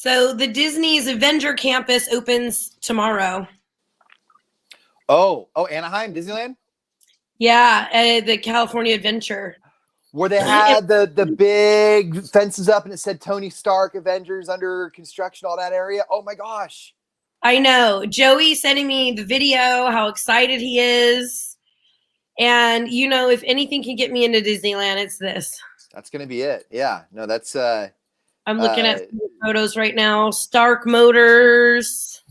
So the Disney's Avenger campus opens tomorrow. Oh, Anaheim, Disneyland? Yeah, the California Adventure. Where they had the big fences up and it said Tony Stark, Avengers under construction, all that area. Oh my gosh. I know. Joey sending me the video, how excited he is. And, you know, if anything can get me into Disneyland, it's this. That's going to be it. Yeah. No, that's... I'm looking at photos right now. Stark Motors.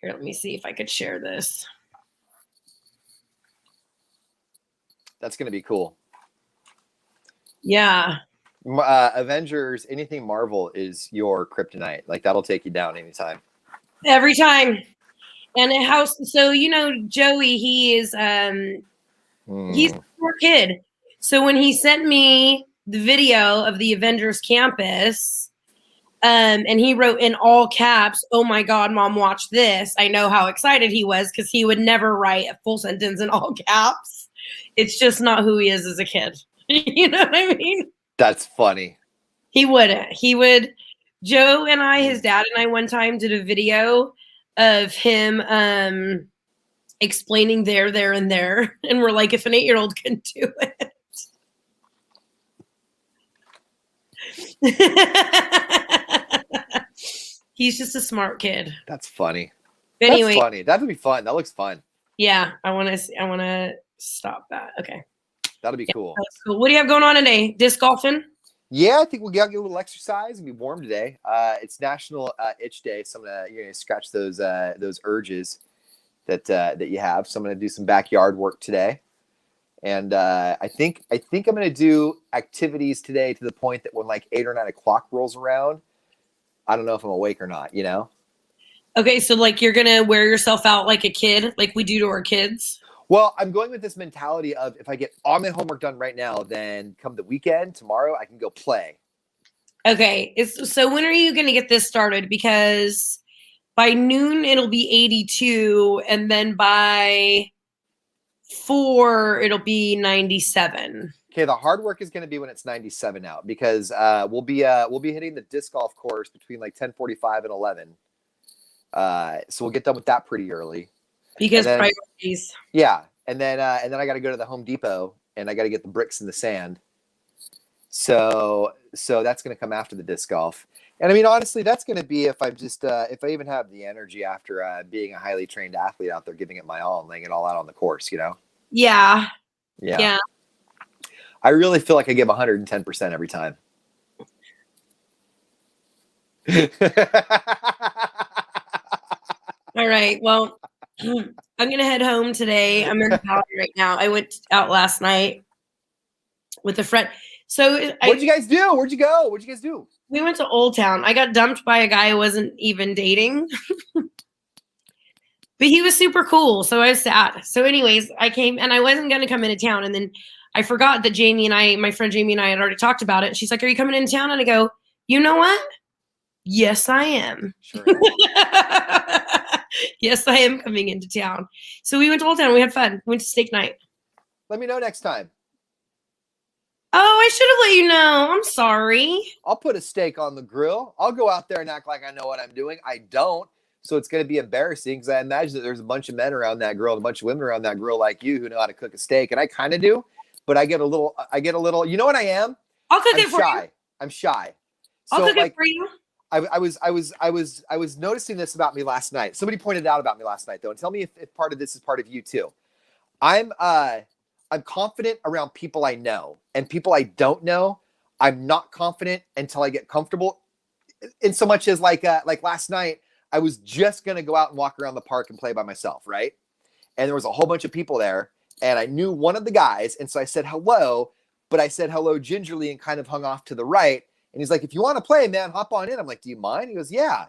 Here, let me see if I could share this. That's going to be cool. Yeah. Avengers, anything Marvel is your kryptonite. Like, that'll take you down anytime. Every time. And a house. So, you know, Joey, he is, he's a poor kid. So when he sent me the video of the Avengers campus, and he wrote in all caps, "Oh my God, Mom, watch this." I know how excited he was because he would never write a full sentence in all caps. It's just not who he is as a kid. You know what I mean? That's funny. He wouldn't. He would. Joe and I, his dad and I, one time did a video of him explaining there, and there. And we're like, if an 8-year-old can do it. He's just a smart kid. That's funny. But anyway, that's funny. That would be fun. That looks fun. Yeah, I want to stop that. Okay. That'll be cool. That's cool. What do you have going on today? Disc golfing? Yeah, I think we'll get a little exercise and be warm today. It's National Itch Day, so I'm gonna scratch those urges that you have. So I'm gonna do some backyard work today, and I think I'm gonna do activities today to the point that when like 8 or 9 o'clock rolls around, I don't know if I'm awake or not. You know? Okay, so like you're gonna wear yourself out like a kid, like we do to our kids. Well, I'm going with this mentality of if I get all my homework done right now, then come the weekend, tomorrow, I can go play. Okay. So when are you going to get this started? Because by noon, it'll be 82. And then by 4, it'll be 97. Okay, the hard work is going to be when it's 97 out because we'll be hitting the disc golf course between like 10:45 and 11. So we'll get done with that pretty early. Because priorities. Yeah, and then I got to go to the Home Depot and I got to get the bricks in the sand. So that's going to come after the disc golf. And I mean, honestly, that's going to be if I'm just if I even have the energy after being a highly trained athlete out there, giving it my all and laying it all out on the course, you know? Yeah. Yeah. I really feel like I give 110% every time. All right. Well, I'm going to head home today. I'm in the valley right now. I went out last night with a friend. So what'd you guys do? Where'd you go? What'd you guys do? We went to Old Town. I got dumped by a guy I wasn't even dating. But he was super cool. So I was sad. So anyways, I came and I wasn't going to come into town. And then I forgot that my friend Jamie and I had already talked about it. And she's like, "Are you coming into town?" And I go, "You know what? Yes, I am." Sure. Yes, I am coming into town. So we went to Old Town. We had fun. We went to steak night. Let me know next time. Oh, I should have let you know. I'm sorry. I'll put a steak on the grill. I'll go out there and act like I know what I'm doing. I don't. So it's going to be embarrassing because I imagine that there's a bunch of men around that grill and a bunch of women around that grill like you who know how to cook a steak. And I kind of do, but I get a little, you know what I am? I'll cook it for you. I'm shy. I'll cook it for you. I was noticing this about me last night. Somebody pointed it out about me last night, though. And tell me if part of this is part of you too. I'm confident around people I know, and people I don't know, I'm not confident until I get comfortable. In so much as like last night, I was just gonna go out and walk around the park and play by myself, right? And there was a whole bunch of people there, and I knew one of the guys, and so I said hello, but I said hello gingerly and kind of hung off to the right. And he's like, "If you want to play, man, hop on in." I'm like, "Do you mind?" He goes, "Yeah."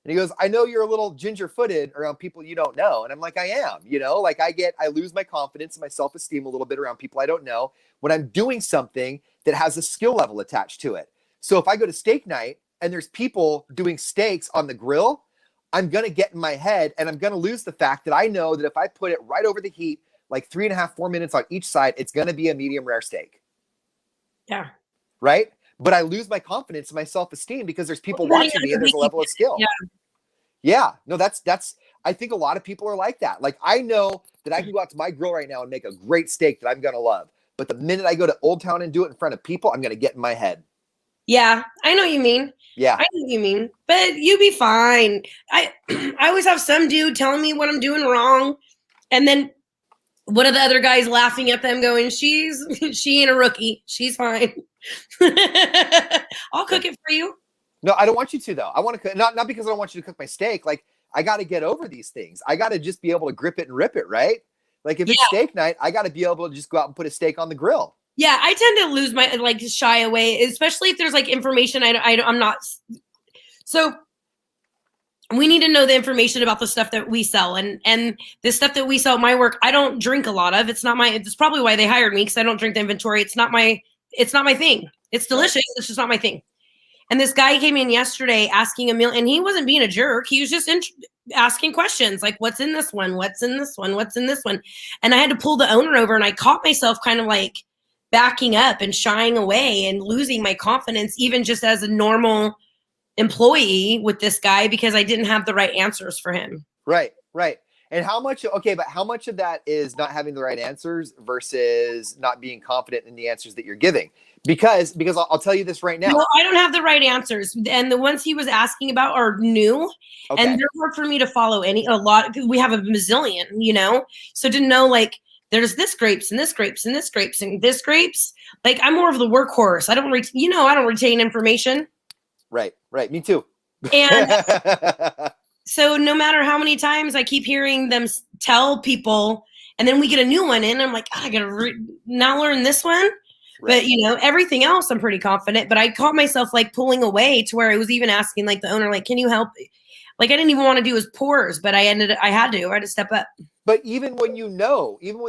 And he goes, "I know you're a little ginger-footed around people you don't know." And I'm like, "I am, you know, like I lose my confidence and my self-esteem a little bit around people I don't know when I'm doing something that has a skill level attached to it. So if I go to steak night and there's people doing steaks on the grill, I'm going to get in my head and I'm going to lose the fact that I know that if I put it right over the heat, like 3.5, 4 minutes on each side, it's going to be a medium rare steak. Yeah. Right? but I lose my confidence and my self-esteem because there's people Well, watching me and there's a level of skill. Yeah. No, that's, I think a lot of people are like that. Like, I know that I can go out to my grill right now and make a great steak that I'm going to love. But the minute I go to Old Town and do it in front of people, I'm going to get in my head. Yeah, I know what you mean. Yeah. I know what you mean. But you be fine. I always have some dude telling me what I'm doing wrong. And then one of the other guys laughing at them going, she ain't a rookie. She's fine. I'll cook it for you. No, I don't want you to, though. I want to cook, not because I don't want you to cook my steak. Like, I got to get over these things. I got to just be able to grip it and rip it, right? Like, if it's steak night, I got to be able to just go out and put a steak on the grill. Yeah, I tend to lose my, like, shy away, especially if there's, like, information I'm not. So we need to know the information about the stuff that we sell, and the stuff that we sell at my work, I don't drink a lot of. It's probably why they hired me, because I don't drink the inventory. It's not my thing. It's delicious. Right. It's just not my thing. And this guy came in yesterday asking a meal, and he wasn't being a jerk. He was just asking questions like, what's in this one? What's in this one? What's in this one? And I had to pull the owner over, and I caught myself kind of like backing up and shying away and losing my confidence, even just as a normal employee with this guy, because I didn't have the right answers for him. Right. And how much of that is not having the right answers versus not being confident in the answers that you're giving? Because I'll tell you this right now. No, I don't have the right answers. And the ones he was asking about are new. Okay. And they're hard for me to follow a lot. We have a bazillion, So to know, like, there's this grapes and this grapes and this grapes and this grapes. Like, I'm more of the workhorse. I don't retain information. Right. Me too. And so no matter how many times I keep hearing them tell people, and then we get a new one in, I'm like, I got to now learn this one. Right. But, everything else I'm pretty confident. But I caught myself, like, pulling away to where I was even asking, like, the owner, like, can you help? Like, I didn't even want to do his pours, but I had to step up. But even when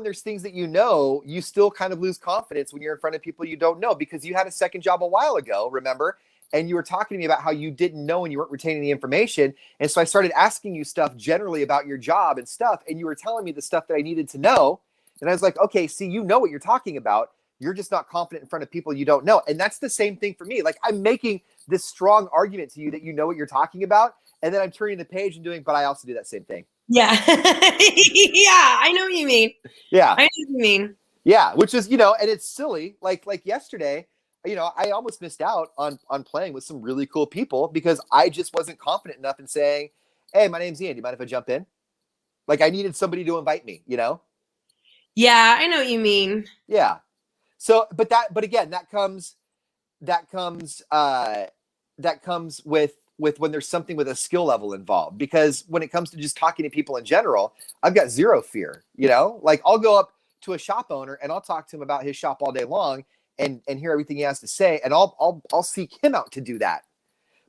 there's things that you still kind of lose confidence when you're in front of people you don't know, because you had a second job a while ago, remember? And you were talking to me about how you didn't know and you weren't retaining the information. And so I started asking you stuff generally about your job and stuff. And you were telling me the stuff that I needed to know. And I was like, okay, see, you know what you're talking about. You're just not confident in front of people you don't know. And that's the same thing for me. Like, I'm making this strong argument to you that you know what you're talking about. And then I'm turning the page and doing, but I also do that same thing. Yeah. Yeah, I know what you mean. Yeah. I know what you mean. Yeah, which is, and it's silly. Like yesterday, I almost missed out on playing with some really cool people because I just wasn't confident enough in saying, hey, my name's Ian. Do you mind if I jump in? Like, I needed somebody to invite me, Yeah, I know what you mean. Yeah. So, but again, that comes with when there's something with a skill level involved, because when it comes to just talking to people in general, I've got zero fear, like, I'll go up to a shop owner and I'll talk to him about his shop all day long and hear everything he has to say. And I'll seek him out to do that.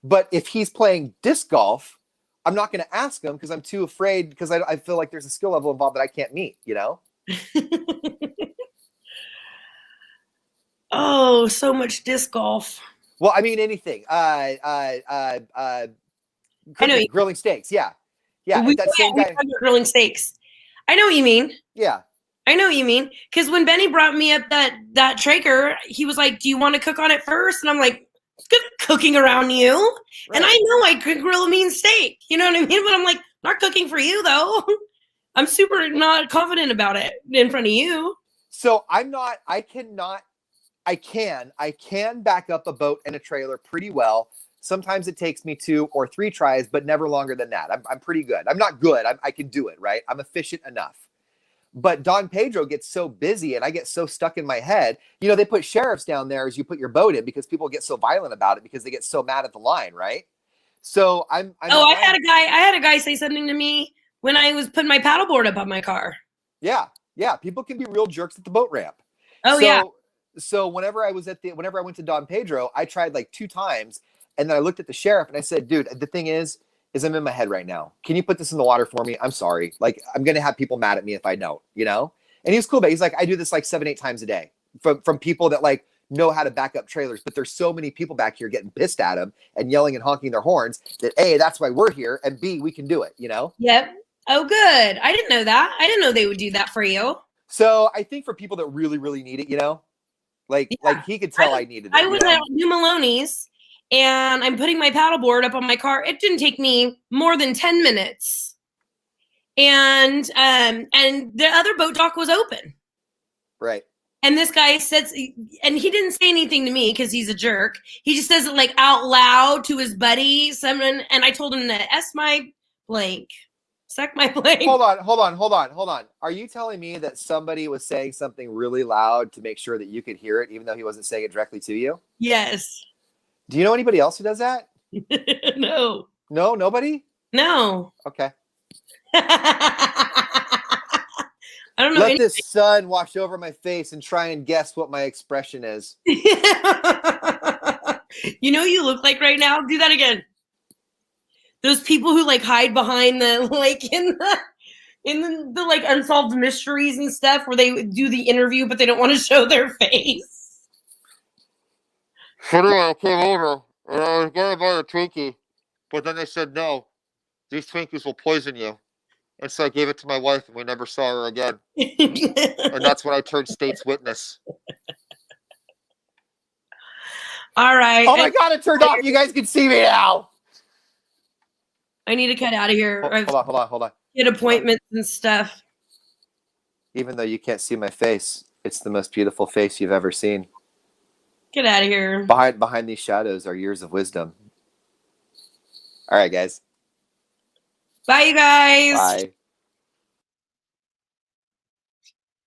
But if he's playing disc golf, I'm not going to ask him because I'm too afraid, because I feel like there's a skill level involved that I can't meet, Oh, so much disc golf. Well, I mean, anything. Grilling steaks. Yeah. That same guy. Grilling steaks. I know what you mean. Yeah. I know what you mean. Because when Benny brought me up that Traeger, he was like, do you want to cook on it first? And I'm like, good cooking around you. Right. And I know I could grill a mean steak. You know what I mean? But I'm like, not cooking for you, though. I'm super not confident about it in front of you. So I can back up a boat and a trailer pretty well. Sometimes it takes me 2 or 3 tries, but never longer than that. I'm pretty good. I'm not good. I can do it, right? I'm efficient enough. But Don Pedro gets so busy and I get so stuck in my head. They put sheriffs down there as you put your boat in because people get so violent about it because they get so mad at the line, right? So I had a guy say something to me when I was putting my paddleboard up on my car. Yeah. People can be real jerks at the boat ramp. So whenever I went to Don Pedro, I tried like 2 times, and then I looked at the sheriff and I said, dude, the thing is I'm in my head right now. Can you put this in the water for me? I'm sorry. Like, I'm going to have people mad at me if I don't, And he was cool, but he's like, I do this like 7-8 times a day from people that like know how to back up trailers, but there's so many people back here getting pissed at him and yelling and honking their horns that A, that's why we're here, and B, we can do it, Yep. Oh, good. I didn't know that. I didn't know they would do that for you. So I think for people that really, really need it, Like he could tell I needed it. I was at New Maloney's and I'm putting my paddleboard up on my car. It didn't take me more than 10 minutes. And the other boat dock was open. Right. And this guy says, and he didn't say anything to me because he's a jerk. He just says it like out loud to his buddy. Someone, and I told him to S my blank. Suck my blank. Hold on. Are you telling me that somebody was saying something really loud to make sure that you could hear it, even though he wasn't saying it directly to you? Yes. Do you know anybody else who does that? No. No, nobody? No. Okay. I don't know. Let this sun wash over my face and try and guess what my expression is. You know you look like right now? Do that again. Those people who like hide behind the like in the like unsolved mysteries and stuff where they do the interview but they don't want to show their face. Anyway, I came over and I was gonna buy a Twinkie, but then they said no. These Twinkies will poison you. And so I gave it to my wife and we never saw her again. And that's when I turned state's witness. All right. Oh my God, it turned off. You guys can see me now. I need to cut out of here. Hold on. Get appointments and stuff. Even though you can't see my face, it's the most beautiful face you've ever seen. Get out of here. Behind these shadows are years of wisdom. All right, guys. Bye, you guys. Bye.